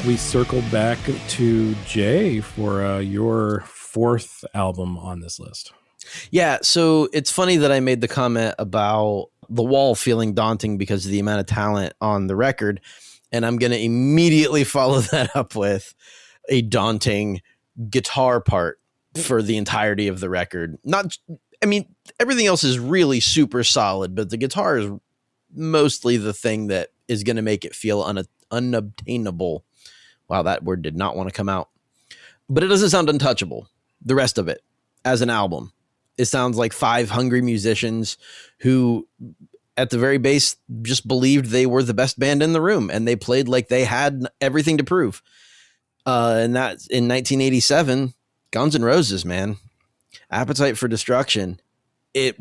we circled back to Jay for your fourth album on this list. Yeah, so it's funny that I made the comment about The Wall feeling daunting because of the amount of talent on the record, and I'm going to immediately follow that up with a daunting guitar part for the entirety of the record. Everything else is really super solid, but the guitar is mostly the thing that is going to make it feel unobtainable. Wow, that word did not want to come out. But it doesn't sound untouchable, the rest of it, as an album. It sounds like five hungry musicians who, at the very base, just believed they were the best band in the room, and they played like they had everything to prove. And that's in 1987, Guns N' Roses, man. Appetite for Destruction. It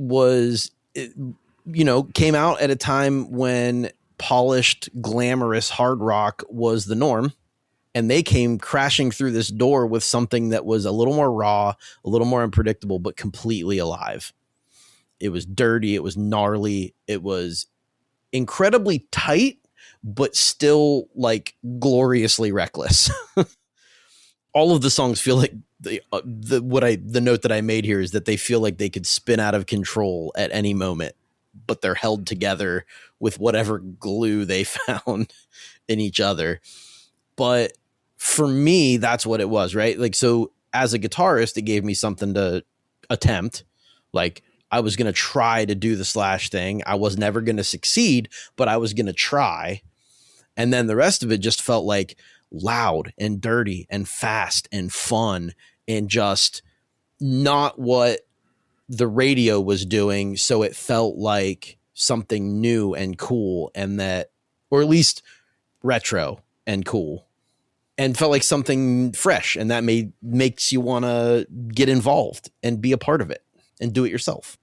came out at a time when polished, glamorous hard rock was the norm. And they came crashing through this door with something that was a little more raw, a little more unpredictable, but completely alive. It was dirty. It was gnarly. It was incredibly tight, but still like gloriously reckless. All of the songs feel like the note that I made here is that they feel like they could spin out of control at any moment, but they're held together with whatever glue they found in each other. But for me, that's what it was, right? Like, so as a guitarist, it gave me something to attempt. Like, I was going to try to do the Slash thing. I was never going to succeed, but I was going to try. And then the rest of it just felt like loud and dirty and fast and fun and just not what the radio was doing. So it felt like something new and cool, and that, or at least retro and cool, and felt like something fresh. And that makes you want to get involved and be a part of it and do it yourself.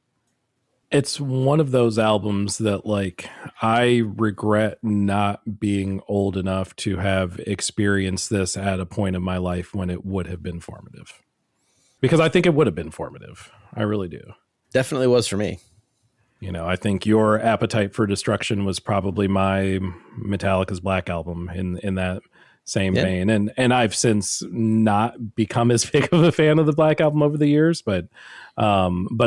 It's one of those albums that, like, I regret not being old enough to have experienced this at a point in my life when it would have been formative. Because I think it would have been formative. I really do. Definitely was for me. You know, I think your Appetite for Destruction was probably my Metallica's Black Album in that same vein. And I've since not become as big of a fan of the Black Album over the years, but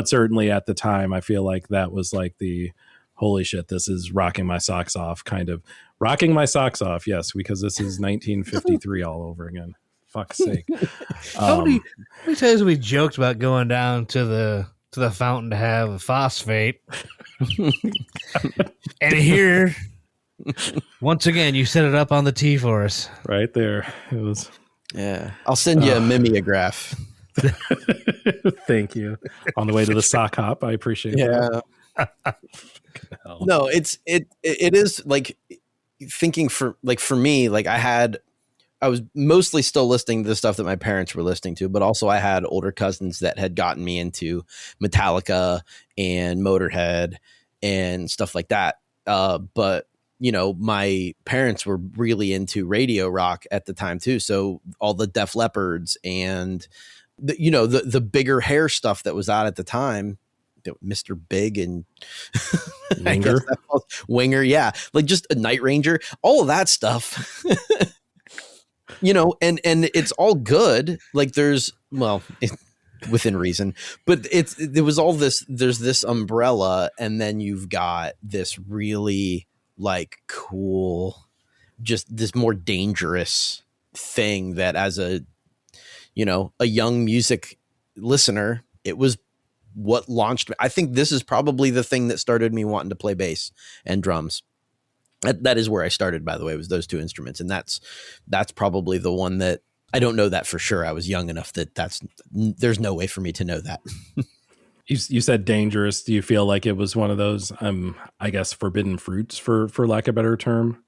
certainly at the time, I feel like that was like the holy shit, this is rocking my socks off kind of. Rocking my socks off, yes, because this is 1953 all over again. Fuck's sake. How many times we joked about going down to the fountain to have a phosphate? And here, once again, you set it up on the tee for us. Right there. It was. Yeah. I'll send you a mimeograph. Thank you. On the way to the sock hop. I appreciate that. No, it is like thinking for me, like I was mostly still listening to the stuff that my parents were listening to, but also I had older cousins that had gotten me into Metallica and Motorhead and stuff like that. But you know, my parents were really into radio rock at the time too. So all the Def Leppards and the bigger hair stuff that was out at the time, Mr. Big and Winger. Yeah. Like just a Night Ranger, all of that stuff, and it's all good. Like there's, within reason, but there was all this, there's this umbrella, and then you've got this really like cool, just this more dangerous thing that as a young music listener, it was what launched me. I think this is probably the thing that started me wanting to play bass and drums. That is where I started, by the way, was those two instruments. And that's probably the one that I don't know that for sure. I was young enough that there's no way for me to know that. You said dangerous. Do you feel like it was one of those, I guess, forbidden fruits for lack of a better term?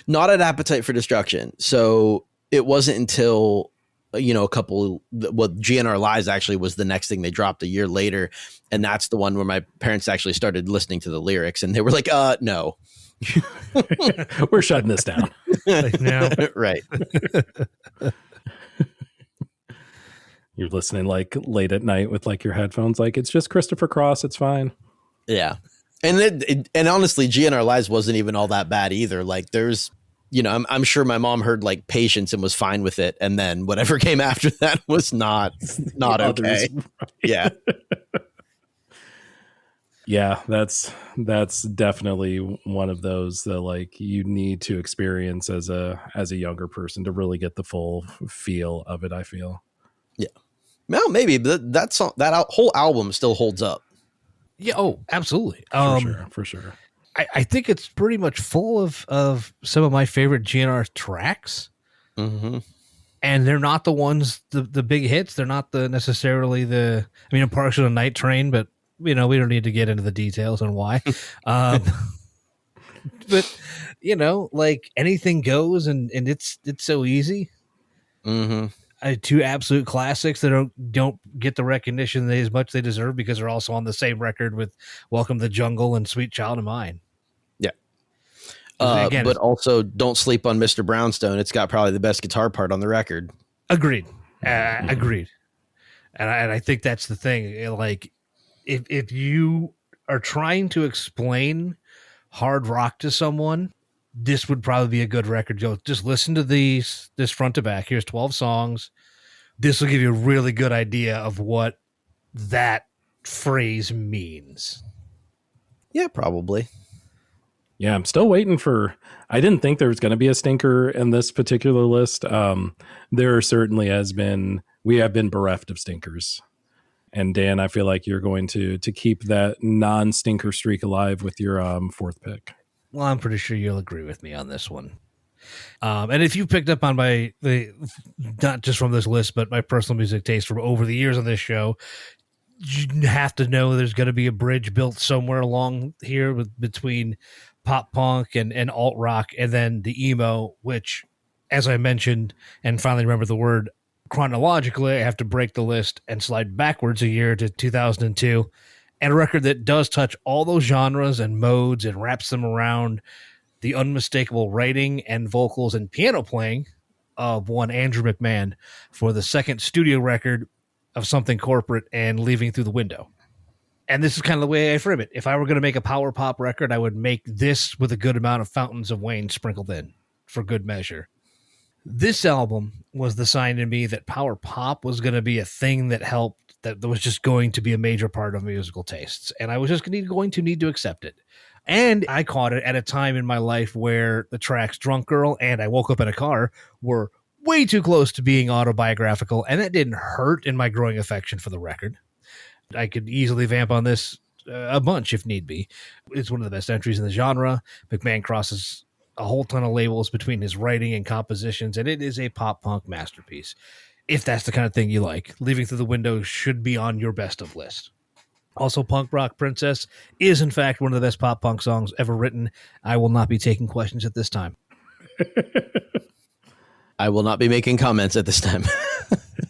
Not at Appetite for Destruction. So it wasn't until, GNR Lies actually was the next thing they dropped a year later. And that's the one where my parents actually started listening to the lyrics and they were like, no. We're shutting this down. Like, no. Right. You're listening like late at night with like your headphones, like it's just Christopher Cross. It's fine. Yeah. And honestly, GNR Lies wasn't even all that bad either. Like there's, I'm sure my mom heard like Patience and was fine with it, and then whatever came after that was not okay. Yeah. Yeah, that's definitely one of those that like you need to experience as a younger person to really get the full feel of it, I feel. Yeah. Well, maybe, but that whole album still holds up. Yeah. Oh, absolutely. For sure. I think it's pretty much full of some of my favorite GNR tracks. Mm-hmm. And they're not the ones, the big hits. They're not necessarily Parks on a Night Train, but we don't need to get into the details on why. But like Anything Goes, and it's so easy. Mm-hmm. Two absolute classics that don't get the recognition as much they deserve because they're also on the same record with Welcome to the Jungle and Sweet Child of Mine. Yeah. Again, but also don't sleep on Mr. Brownstone. It's got probably the best guitar part on the record. Agreed. Agreed. And I think that's the thing. Like, if you are trying to explain hard rock to someone, this would probably be a good record. Just listen to this front to back. Here's 12 songs. This will give you a really good idea of what that phrase means. Yeah, probably. Yeah, I'm still waiting I didn't think there was going to be a stinker in this particular list. There certainly we have been bereft of stinkers. And Dan, I feel like you're going to keep that non-stinker streak alive with your fourth pick. Well, I'm pretty sure you'll agree with me on this one. And if you picked up on not just from this list, but my personal music taste from over the years on this show, you have to know there's going to be a bridge built somewhere along here between pop punk and alt rock, and then the emo, which, as I mentioned, and finally remember the word, chronologically, I have to break the list and slide backwards a year to 2002, and a record that does touch all those genres and modes and wraps them around the unmistakable writing and vocals and piano playing of one Andrew McMahon for the second studio record of Something Corporate and Leaving Through the Window. And this is kind of the way I frame it. If I were going to make a power pop record, I would make this with a good amount of Fountains of Wayne sprinkled in for good measure. This album was the sign to me that power pop was going to be a thing that was just going to be a major part of musical tastes. And I was just going to need to accept it. And I caught it at a time in my life where the tracks Drunk Girl and I Woke Up in a Car were way too close to being autobiographical. And that didn't hurt in my growing affection for the record. I could easily vamp on this a bunch if need be. It's one of the best entries in the genre. McMahon crosses a whole ton of labels between his writing and compositions, and it is a pop punk masterpiece. If that's the kind of thing you like, Leaving Through the Window should be on your best of list. Also, Punk Rock Princess is, in fact, one of the best pop punk songs ever written. I will not be taking questions at this time. I will not be making comments at this time.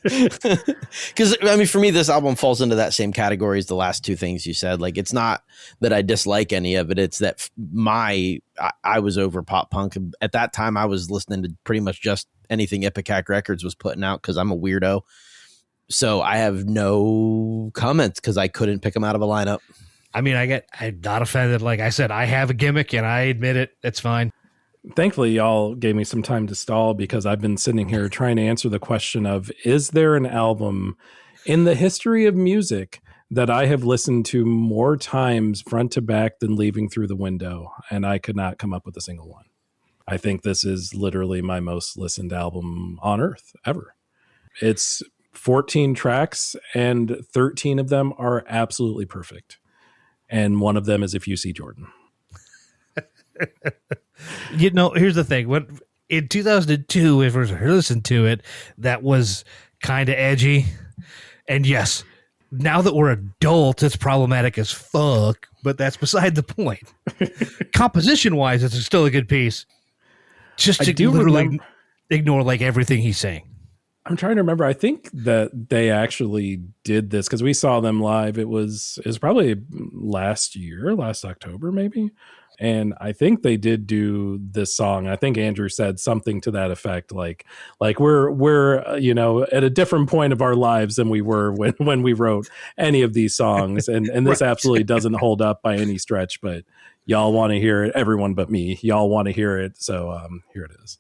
Because, for me, this album falls into that same category as the last two things you said. Like, it's not that I dislike any of it. It's that I was over pop punk. At that time, I was listening to pretty much just anything Ipecac Records was putting out because I'm a weirdo. So I have no comments because I couldn't pick them out of a lineup. I'm not offended. Like I said, I have a gimmick and I admit it. It's fine. Thankfully, y'all gave me some time to stall because I've been sitting here trying to answer the question of, is there an album in the history of music that I have listened to more times front to back than Leaving Through the Window? And I could not come up with a single one. I think this is literally my most listened album on earth ever. It's 14 tracks and 13 of them are absolutely perfect. And one of them is If You See Jordan. Here's the thing. When in 2002, if we listened to it, that was kind of edgy. And yes, now that we're adults, it's problematic as fuck, but that's beside the point. Composition-wise, it's still a good piece. Just to literally ignore like everything he's saying. I'm trying to remember. I think that they actually did this because we saw them live. It was probably last October, maybe. And I think they did do this song. I think Andrew said something to that effect, like we're at a different point of our lives than we were when we wrote any of these songs. And this absolutely doesn't hold up by any stretch. But Y'all want to hear it. Everyone but me. Y'all want to hear it. So here it is.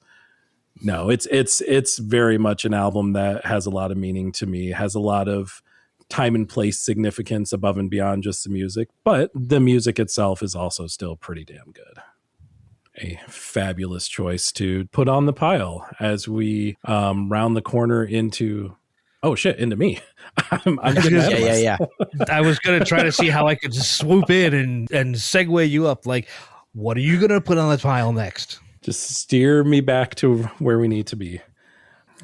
No, it's very much an album that has a lot of meaning to me, has a lot of time and place significance above and beyond just the music, but the music itself is also still pretty damn good. A fabulous choice to put on the pile as we round the corner into me. I'm yeah. I was going to try to see how I could just swoop in and segue you up. Like, what are you going to put on the pile next? Just steer me back to where we need to be.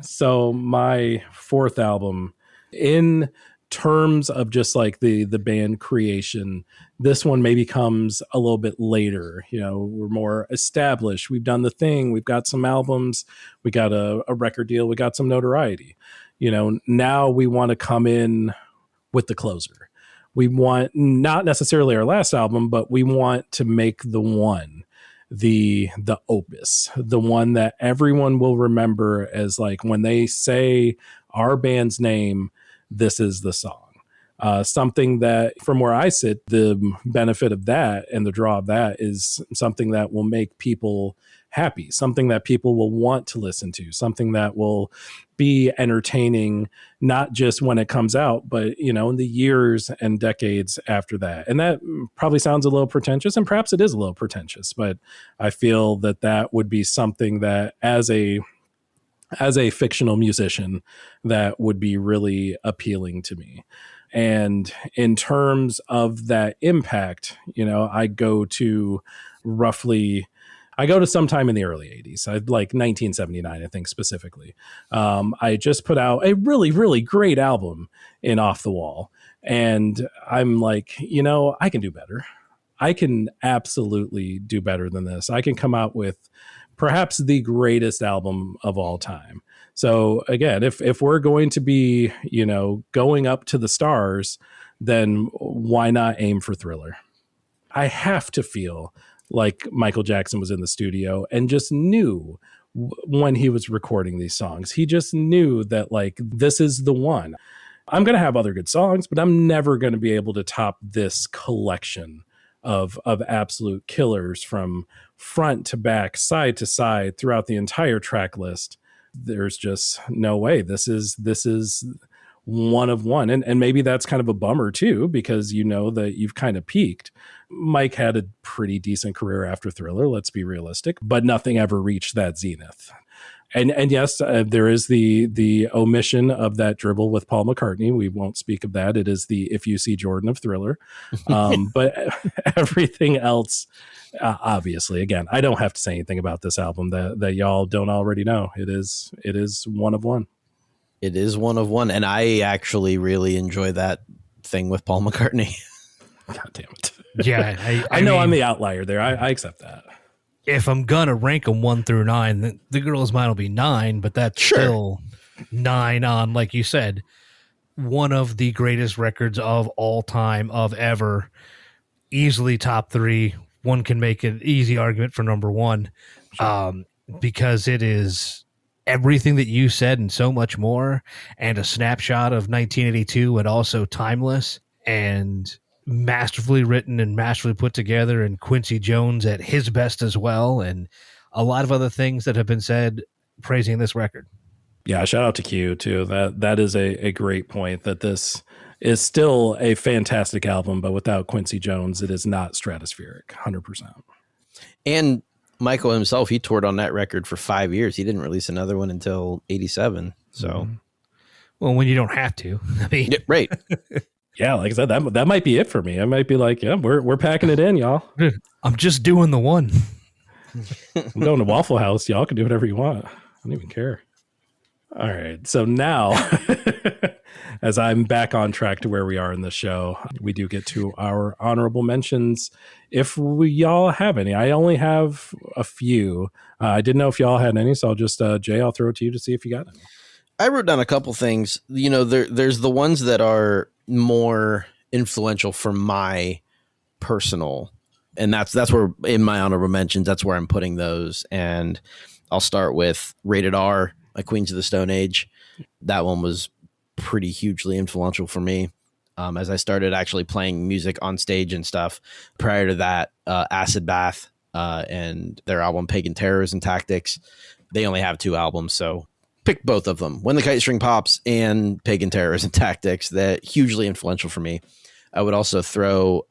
So my fourth album, in terms of just like the band creation, this one maybe comes a little bit later. You know, we're more established. We've done the thing. We've got some albums. We got a record deal. We got some notoriety. You know, now we want to come in with the closer. We want not necessarily our last album, but we want to make the one, the opus, the one that everyone will remember as like when they say our band's name, this is the song. Something that, from where I sit, the benefit of that and the draw of that is something that will make people happy, something that people will want to listen to, something that will be entertaining, not just when it comes out, but, you know, in the years and decades after that. And that probably sounds a little pretentious, and perhaps it is a little pretentious, but I feel that that would be something that as a fictional musician, that would be really appealing to me. And in terms of that impact, you know, I go to sometime in the early 80s. I'd like 1979, I think specifically. I just put out a really, really great album in Off the Wall. And I'm like, you know, I can do better. I can absolutely do better than this. I can come out with perhaps the greatest album of all time. So again, if we're going to be, you know, going up to the stars, then why not aim for Thriller? I have to feel like Michael Jackson was in the studio and just knew when he was recording these songs. He just knew that like, this is the one. I'm going to have other good songs, but I'm never going to be able to top this collection of absolute killers from front to back, side to side, throughout the entire track list. There's just no way. This is one of one. And maybe that's kind of a bummer too, because you know that you've kind of peaked. Mike had a pretty decent career after Thriller, let's be realistic, but nothing ever reached that zenith. And yes, there is the omission of that dribble with Paul McCartney. We won't speak of that. It is the If You See Jordan of Thriller. But everything else, obviously, again, I don't have to say anything about this album that y'all don't already know. It is one of one. It is one of one. And I actually really enjoy that thing with Paul McCartney. God damn it. Yeah. I know, I'm the outlier there. I accept that. If I'm going to rank them 1 through 9, the Girl's Mine will be 9, but that's still 9 on, like you said, one of the greatest records of all time, of ever. Easily top 3. One can make an easy argument for number 1, because it is everything that you said and so much more, and a snapshot of 1982, and also timeless and masterfully written and masterfully put together, and Quincy Jones at his best as well, and a lot of other things that have been said praising this record. Yeah, shout out to Q too. That is a great point, that this is still a fantastic album, but without Quincy Jones, it is not stratospheric, 100%. And Michael himself, he toured on that record for 5 years. He didn't release another one until 87. So, well, when you don't have to, I mean, right. Yeah, like I said, that might be it for me. I might be like, yeah, we're packing it in, y'all. I'm just doing the one. I'm going to Waffle House. Y'all can do whatever you want. I don't even care. All right. So now, as I'm back on track to where we are in the show, we do get to our honorable mentions. If y'all have any, I only have a few. I didn't know if y'all had any, so I'll just, Jay, I'll throw it to you to see if you got any. I wrote down a couple things. You know, there's the ones that are more influential for my personal, and that's where in my honorable mentions, that's where I'm putting those. And I'll start with Rated R, like Queens of the Stone Age. That one was pretty hugely influential for me. as I started actually playing music on stage and stuff. Prior to that, Acid Bath and their album Pagan Terrors and Tactics. They only have 2 albums, so pick both of them. When the Kite String Pops and Pagan Terrors and Tactics, that hugely influential for me. I would also throw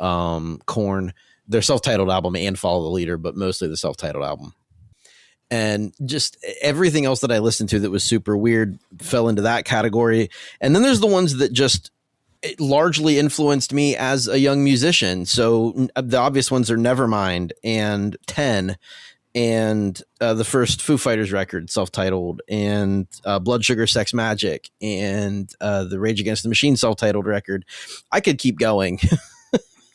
Korn, their self-titled album, and Follow the Leader, but mostly the self-titled album. And just everything else that I listened to that was super weird fell into that category. And then there's the ones that just largely influenced me as a young musician. So the obvious ones are Nevermind and 10 and the first Foo Fighters record, self-titled, and Blood Sugar Sex Magic, and the Rage Against the Machine self-titled record. I could keep going.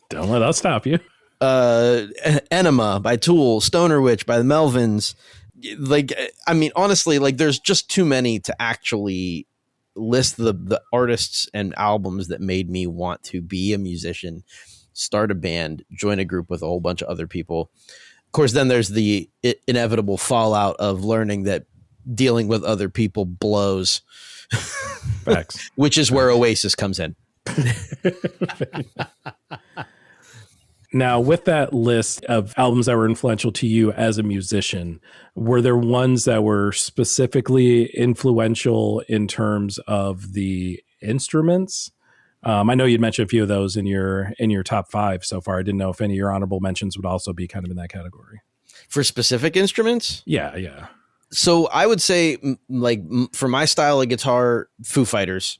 Don't let us stop you. Enema by Tool, Stoner Witch by the Melvins. Like, I mean, honestly, like, there's just too many to actually list the artists and albums that made me want to be a musician, start a band, join a group with a whole bunch of other people. Of course, then there's the inevitable fallout of learning that dealing with other people blows. Facts. Which is where Oasis comes in. Now, with that list of albums that were influential to you as a musician, were there ones that were specifically influential in terms of the instruments? I know you'd mentioned a few of those in your top 5 so far. I didn't know if any of your honorable mentions would also be kind of in that category. For specific instruments? Yeah. So I would say, like, for my style of guitar, Foo Fighters,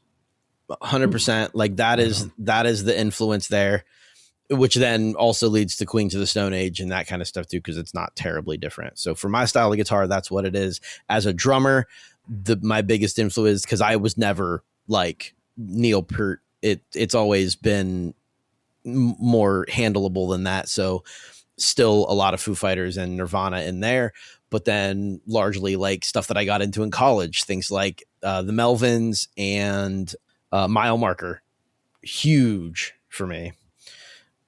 100%. Like, that is the influence there, which then also leads to Queens of the Stone Age and that kind of stuff too, because it's not terribly different. So for my style of guitar, that's what it is. As a drummer, my biggest influence, because I was never like Neil Peart, it's always been more handleable than that. So still a lot of Foo Fighters and Nirvana in there, but then largely like stuff that I got into in college, things like the Melvins and Mile Marker, huge for me.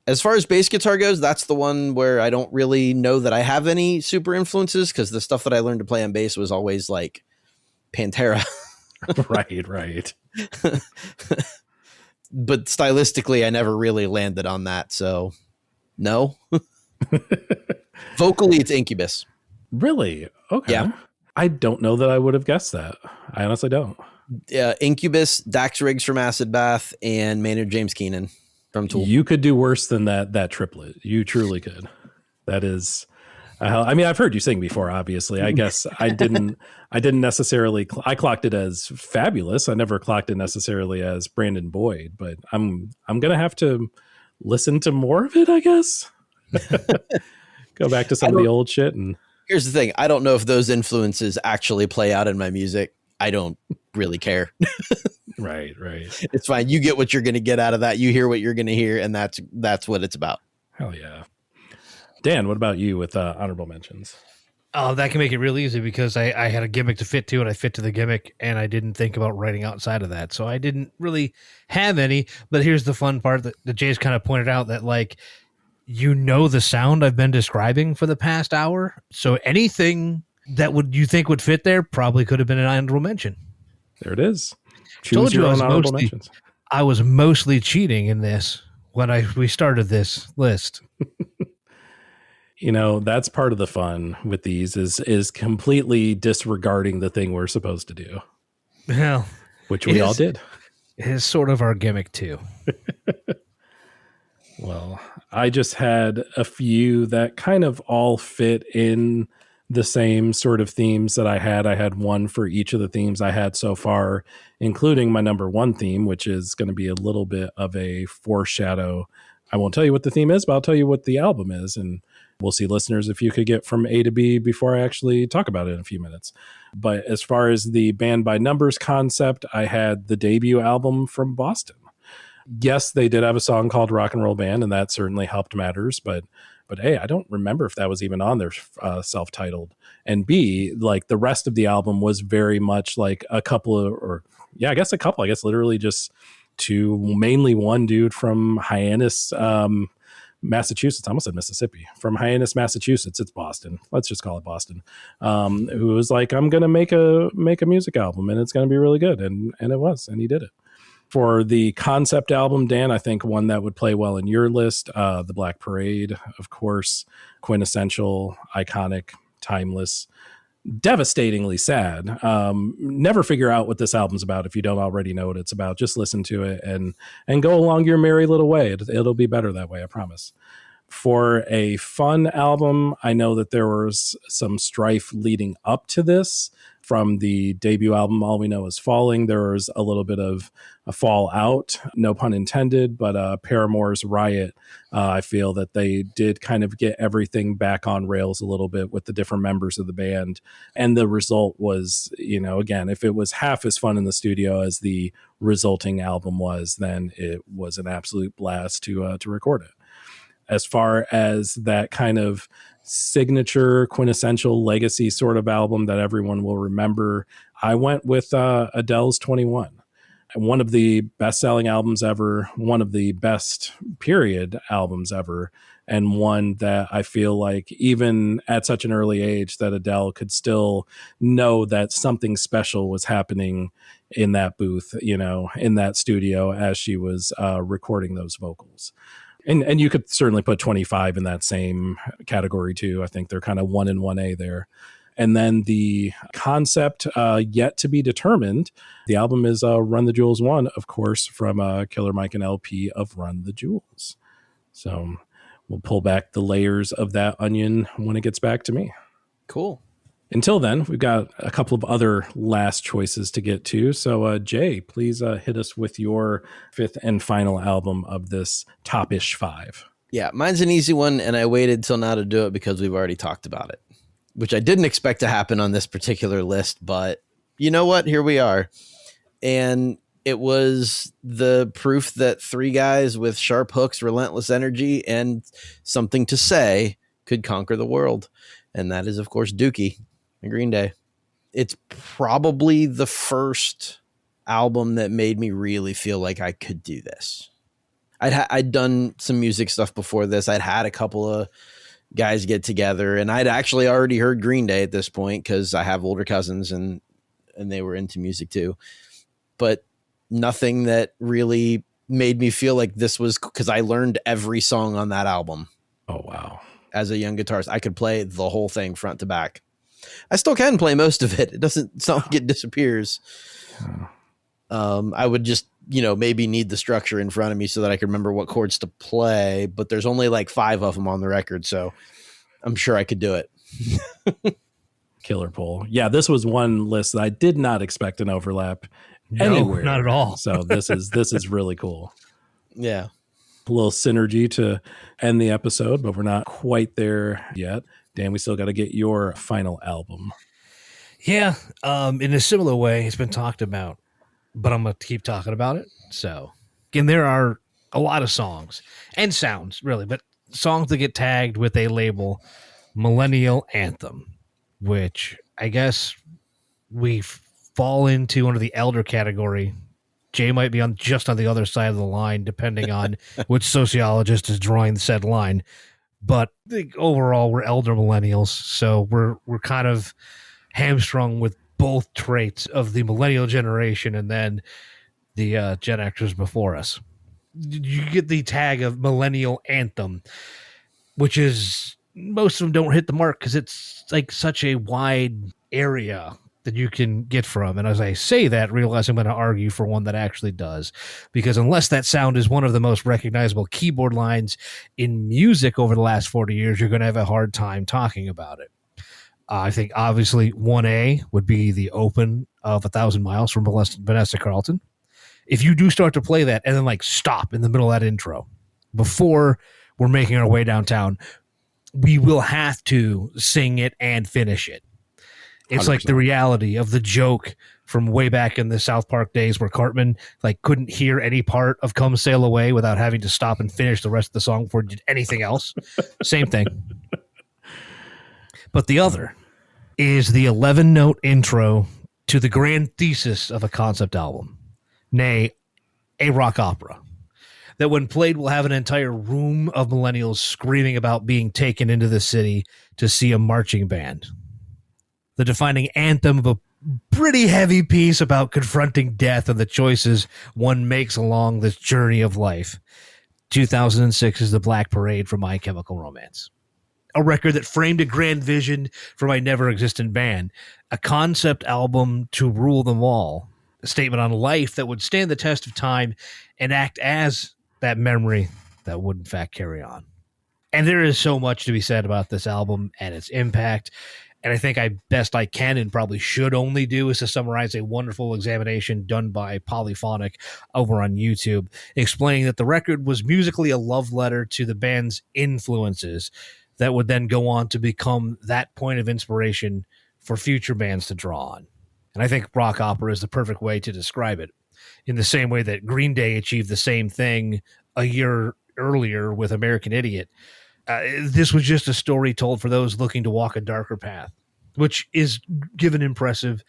As far as bass guitar goes, that's the one where I don't really know that I have any super influences, because the stuff that I learned to play on bass was always like Pantera. Right. But stylistically, I never really landed on that. So no. Vocally, it's Incubus. Really? Okay. Yeah. I don't know that I would have guessed that. I honestly don't. Incubus, Dax Riggs from Acid Bath, and Maynard James Keenan from Tool. You could do worse than that triplet. You truly could. That is, I mean, I've heard you sing before, obviously. I guess I didn't necessarily, I clocked it as fabulous. I never clocked it necessarily as Brandon Boyd, but I'm going to have to listen to more of it, I guess. Go back to some of the old shit. And here's the thing. I don't know if those influences actually play out in my music. I don't really care. Right. It's fine. You get what you're going to get out of that. You hear what you're going to hear, and that's what it's about. Hell yeah. Dan, what about you with honorable mentions? Oh, that can make it real easy, because I had a gimmick to fit to, and I fit to the gimmick, and I didn't think about writing outside of that. So I didn't really have any. But here's the fun part that Jay's kind of pointed out, that like, the sound I've been describing for the past hour. So anything that you think would fit there probably could have been an honorable mention. There it is. Choose your own honorable mentions. I was mostly cheating in this when we started this list. That's part of the fun with these is completely disregarding the thing we're supposed to do. Well, which we all did. It is sort of our gimmick too. Well, I just had a few that kind of all fit in the same sort of themes that I had. I had one for each of the themes I had so far, including my number 1 theme, which is going to be a little bit of a foreshadow. I won't tell you what the theme is, but I'll tell you what the album is. And we'll see, listeners, if you could get from A to B before I actually talk about it in a few minutes. But as far as the band by numbers concept, I had the debut album from Boston. Yes, they did have a song called Rock and Roll Band, and that certainly helped matters. But hey, I don't remember if that was even on their self-titled. And B, like the rest of the album was very much like a couple, literally just mainly one dude from Hyannis, Massachusetts. I almost said Mississippi. From Hyannis, Massachusetts. It's Boston. Let's just call it Boston. Who was like, I'm going to make a music album, and it's going to be really good. And it was, and he did it. For the concept album, Dan, I think one that would play well in your list, The Black Parade, of course, quintessential, iconic, timeless, devastatingly sad. Never figure out what this album's about if you don't already know what it's about. Just listen to it and go along your merry little way. It'll be better that way, I promise. For a fun album, I know that there was some strife leading up to this. From the debut album, All We Know Is Falling, there was a little bit of a fallout, no pun intended, but Paramore's Riot, I feel that they did kind of get everything back on rails a little bit with the different members of the band. And the result was, again, if it was half as fun in the studio as the resulting album was, then it was an absolute blast to record it. As far as that kind of signature, quintessential legacy sort of album that everyone will remember, I went with Adele's 21. One of the best-selling albums ever, one of the best period albums ever, and one that I feel like even at such an early age that Adele could still know that something special was happening in that booth, in that studio as she was recording those vocals. And you could certainly put 25 in that same category too. I think they're kind of 1 and 1A there. And then the concept yet to be determined. The album is Run the Jewels 1, of course, from Killer Mike and LP of Run the Jewels. So we'll pull back the layers of that onion when it gets back to me. Cool. Until then, we've got a couple of other last choices to get to. So, Jay, please hit us with your fifth and final album of this top-ish 5. Yeah, mine's an easy one, and I waited till now to do it because we've already talked about it, which I didn't expect to happen on this particular list, but you know what? Here we are. And it was the proof that 3 guys with sharp hooks, relentless energy, and something to say could conquer the world. And that is, of course, Dookie. Green Day. It's probably the first album that made me really feel like I could do this. I'd done some music stuff before this. I'd had a couple of guys get together, and I'd actually already heard Green Day at this point because I have older cousins and they were into music too. But nothing that really made me feel like this was, because I learned every song on that album. Oh, wow. As a young guitarist, I could play the whole thing front to back. I still can play most of it. It doesn't sound like it disappears. I would just, maybe need the structure in front of me so that I can remember what chords to play, but there's only like 5 of them on the record. So I'm sure I could do it. Killer poll. Yeah. This was one list that I did not expect an overlap anywhere. Not at all. So this is really cool. Yeah. A little synergy to end the episode, but we're not quite there yet. Dan, we still got to get your final album. Yeah, in a similar way, it's been talked about, but I'm going to keep talking about it. So, again, there are a lot of songs and sounds, really, but songs that get tagged with a label, Millennial Anthem, which I guess we fall into under the elder category. Jay might be just on the other side of the line, depending on which sociologist is drawing the said line. But I think overall, we're elder millennials, so we're kind of hamstrung with both traits of the millennial generation and then the Gen Xers before us. You get the tag of Millennial Anthem, which is, most of them don't hit the mark because it's like such a wide area that you can get from. And as I say that, realize I'm going to argue for one that actually does, because unless that sound is one of the most recognizable keyboard lines in music over the last 40 years, you're going to have a hard time talking about it. I think obviously 1A would be the open of 1,000 Miles from Vanessa Carlton. If you do start to play that and then like stop in the middle of that intro before we're making our way downtown, we will have to sing it and finish it. It's 100%. Like the reality of the joke from way back in the South Park days where Cartman like couldn't hear any part of Come Sail Away without having to stop and finish the rest of the song before he did anything else. Same thing. But the other is the 11-note intro to the grand thesis of a concept album, nay, a rock opera, that when played will have an entire room of millennials screaming about being taken into the city to see a marching band. The defining anthem of a pretty heavy piece about confronting death and the choices one makes along this journey of life. 2006 is The Black Parade from My Chemical Romance. A record that framed a grand vision for my never-existent band, a concept album to rule them all, a statement on life that would stand the test of time and act as that memory that would in fact carry on. And there is so much to be said about this album and its impact. And I think best I can and probably should only do is to summarize a wonderful examination done by Polyphonic over on YouTube, explaining that the record was musically a love letter to the band's influences that would then go on to become that point of inspiration for future bands to draw on. And I think rock opera is the perfect way to describe it, in the same way that Green Day achieved the same thing a year earlier with American Idiot. This was just a story told for those looking to walk a darker path, which is impressive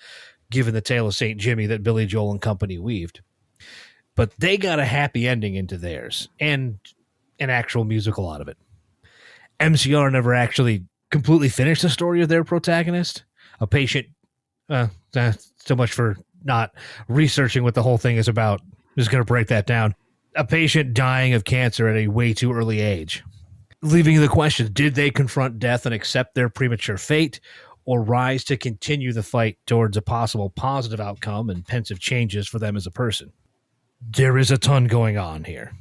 given the tale of St. Jimmy that Billy Joel and company weaved. But they got a happy ending into theirs and an actual musical out of it. MCR never actually completely finished the story of their protagonist, a patient. So much for not researching what the whole thing is about. I'm just going to break that down. A patient dying of cancer at a way too early age, leaving the question, did they confront death and accept their premature fate, or rise to continue the fight towards a possible positive outcome and pensive changes for them as a person? There is a ton going on here.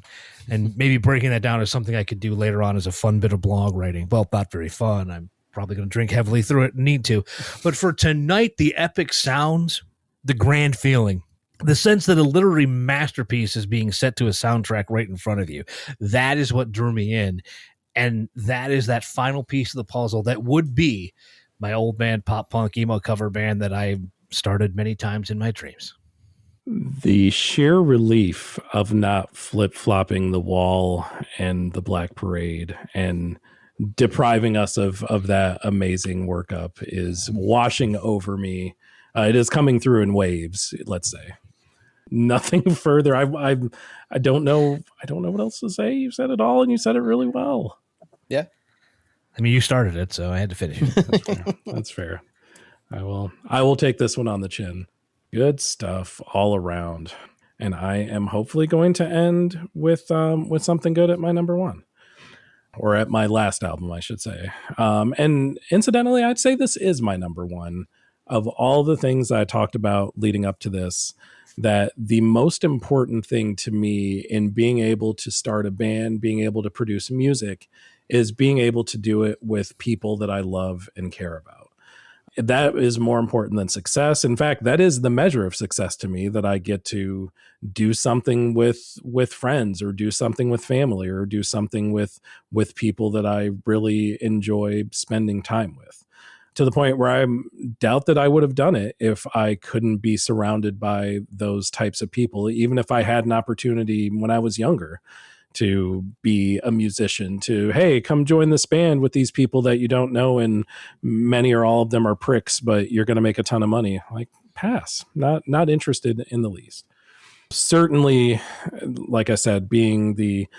And maybe breaking that down is something I could do later on as a fun bit of blog writing. Well, not very fun. I'm probably going to drink heavily through it and need to. But for tonight, the epic sounds, the grand feeling, the sense that a literary masterpiece is being set to a soundtrack right in front of you, that is what drew me in. And that is that final piece of the puzzle that would be my old band pop punk emo cover band that I started many times in my dreams. The sheer relief of not flip-flopping the wall and the Black Parade and depriving us of that amazing workup is washing over me. It is coming through in waves, let's say. Nothing further. I don't know. I don't know what else to say. You said it all, and you said it really well. Yeah. I mean, you started it, so I had to finish it. That's fair. That's fair. I will take this one on the chin. Good stuff all around. And I am hopefully going to end with something good at my number one, or at my last album, I should say. And incidentally, I'd say this is my number one of all the things I talked about leading up to this, that the most important thing to me in being able to start a band, being able to produce music, is being able to do it with people that I love and care about. That is more important than success. In fact, that is the measure of success to me, that I get to do something with friends, or do something with family, or do something with people that I really enjoy spending time with, to the point where I doubt that I would have done it if I couldn't be surrounded by those types of people, even if I had an opportunity when I was younger to be a musician, to, hey, come join this band with these people that you don't know, and many or all of them are pricks, but you're going to make a ton of money. Like, pass. Not interested in the least. Certainly, like I said, being the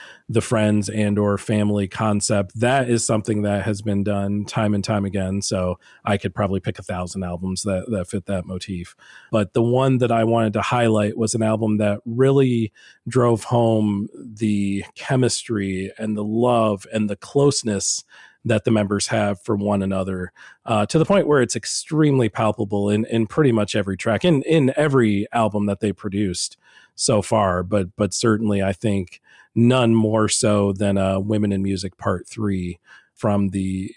friends and or family concept, that is something that has been done time and time again. So I could probably pick 1,000 albums that fit that motif. But the one that I wanted to highlight was an album that really drove home the chemistry and the love and the closeness that the members have for one another, to the point where it's extremely palpable in pretty much every track, in every album that they produced so far, but certainly I think none more so than Women in Music Part 3, from the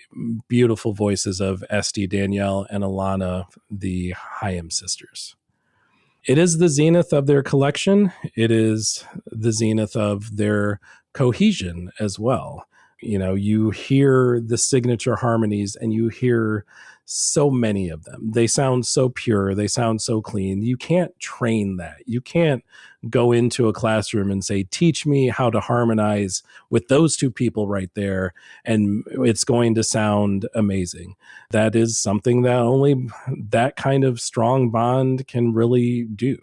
beautiful voices of Esty, Danielle, and Alana, the Hyam sisters. It is the zenith of their collection. It is the zenith of their cohesion as well. You know, you hear the signature harmonies, and you hear so many of them. They sound so pure. They sound so clean. You can't train that. You can't go into a classroom and say, teach me how to harmonize with those two people right there, and it's going to sound amazing. That is something that only that kind of strong bond can really do.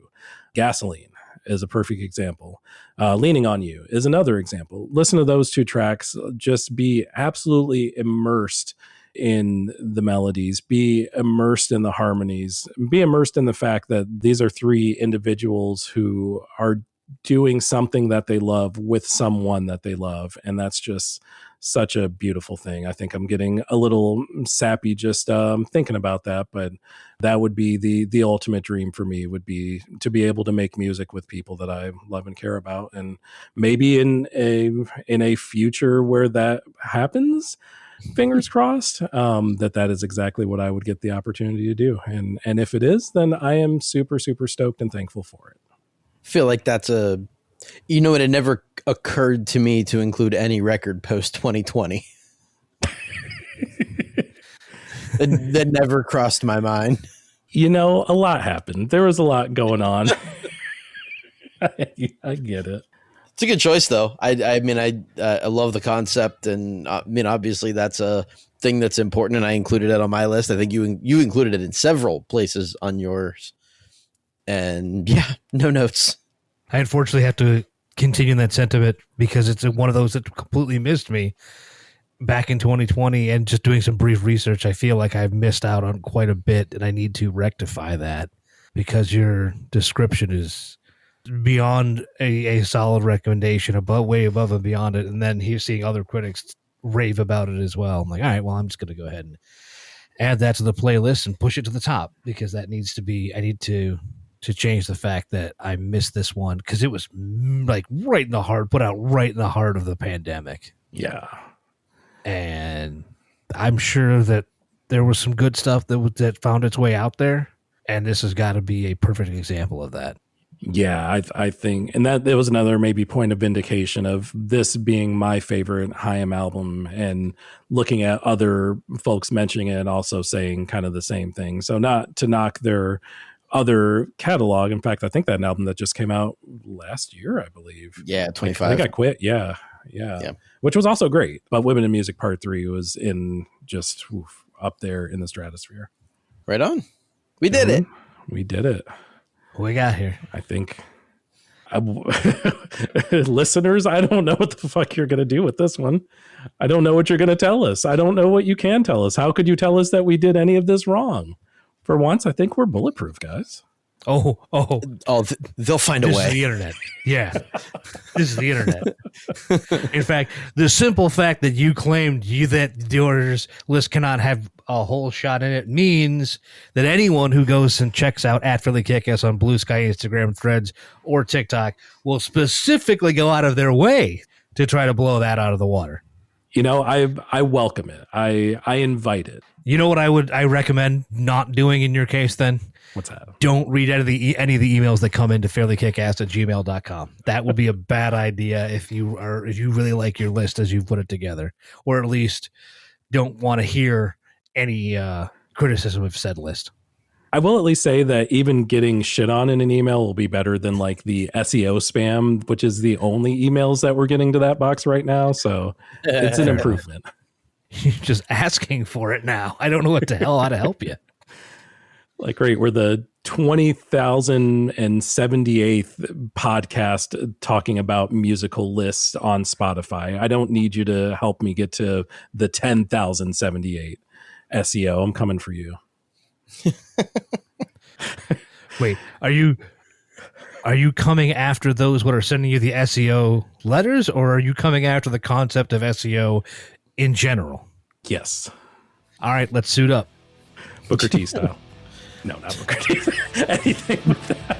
Gasoline is a perfect example. Leaning on You is another example. Listen to those two tracks. Just be absolutely immersed in the melodies, be immersed in the harmonies, be immersed in the fact that these are three individuals who are doing something that they love with someone that they love. And that's just such a beautiful thing. I think I'm getting a little sappy just thinking about that, but that would be the ultimate dream for me, would be to be able to make music with people that I love and care about. And maybe in a future where that happens, fingers crossed, that is exactly what I would get the opportunity to do. And if it is, then I am super, super stoked and thankful for it. I feel like that's it had never occurred to me to include any record post 2020. that never crossed my mind. A lot happened. There was a lot going on. I get it. It's a good choice, though. I love the concept, and obviously that's a thing that's important, and I included it on my list. I think you included it in several places on yours, and yeah, no notes. I unfortunately have to continue that sentiment because it's one of those that completely missed me back in 2020, and just doing some brief research, I feel like I've missed out on quite a bit, and I need to rectify that because your description is beyond a solid recommendation, way above and beyond it. And then he's seeing other critics rave about it as well. I'm like, all right, well, I'm just going to go ahead and add that to the playlist and push it to the top, because that needs to be, I need to change the fact that I missed this one because it was like right in the heart, put out right in the heart of the pandemic. Yeah. And I'm sure that there was some good stuff that found its way out there. And this has got to be a perfect example of that. Yeah, I think, and that there was another maybe point of vindication of this being my favorite Haim album, and looking at other folks mentioning it and also saying kind of the same thing. So not to knock their other catalog. In fact, I think that an album that just came out last year, I believe. Yeah, 25. I think I quit. Yeah. Which was also great. But Women in Music Part 3 was in just up there in the stratosphere. Right on. We did it. We did it. What we got here? I think listeners, I don't know what the fuck you're going to do with this one. I don't know what you're going to tell us. I don't know what you can tell us. How could you tell us that we did any of this wrong? For once, I think we're bulletproof, guys. Oh, they'll find a way. This is the internet. Yeah. This is the internet. In fact, the simple fact that you claimed that your list cannot have a whole shot in it means that anyone who goes and checks out at Philly KickAss on Blue Sky, Instagram, Threads, or TikTok will specifically go out of their way to try to blow that out of the water. I welcome it. I invite it. You know what I recommend not doing in your case then? What's that? Don't read any of the emails that come into fairlykickass@gmail.com. That would be a bad idea if you really like your list as you put it together, or at least don't want to hear any criticism of said list. I will at least say that even getting shit on in an email will be better than like the SEO spam, which is the only emails that we're getting to that box right now. So it's an improvement. You're just asking for it now. I don't know what the hell how to help you. Like, great, we're the 20,078th podcast talking about musical lists on Spotify. I don't need you to help me get to the 10,078 SEO. I'm coming for you. Wait, are you coming after those what are sending you the SEO letters, or are you coming after the concept of SEO in general? Yes. All right, let's suit up. Booker T style. No, not Booker T. Anything with that.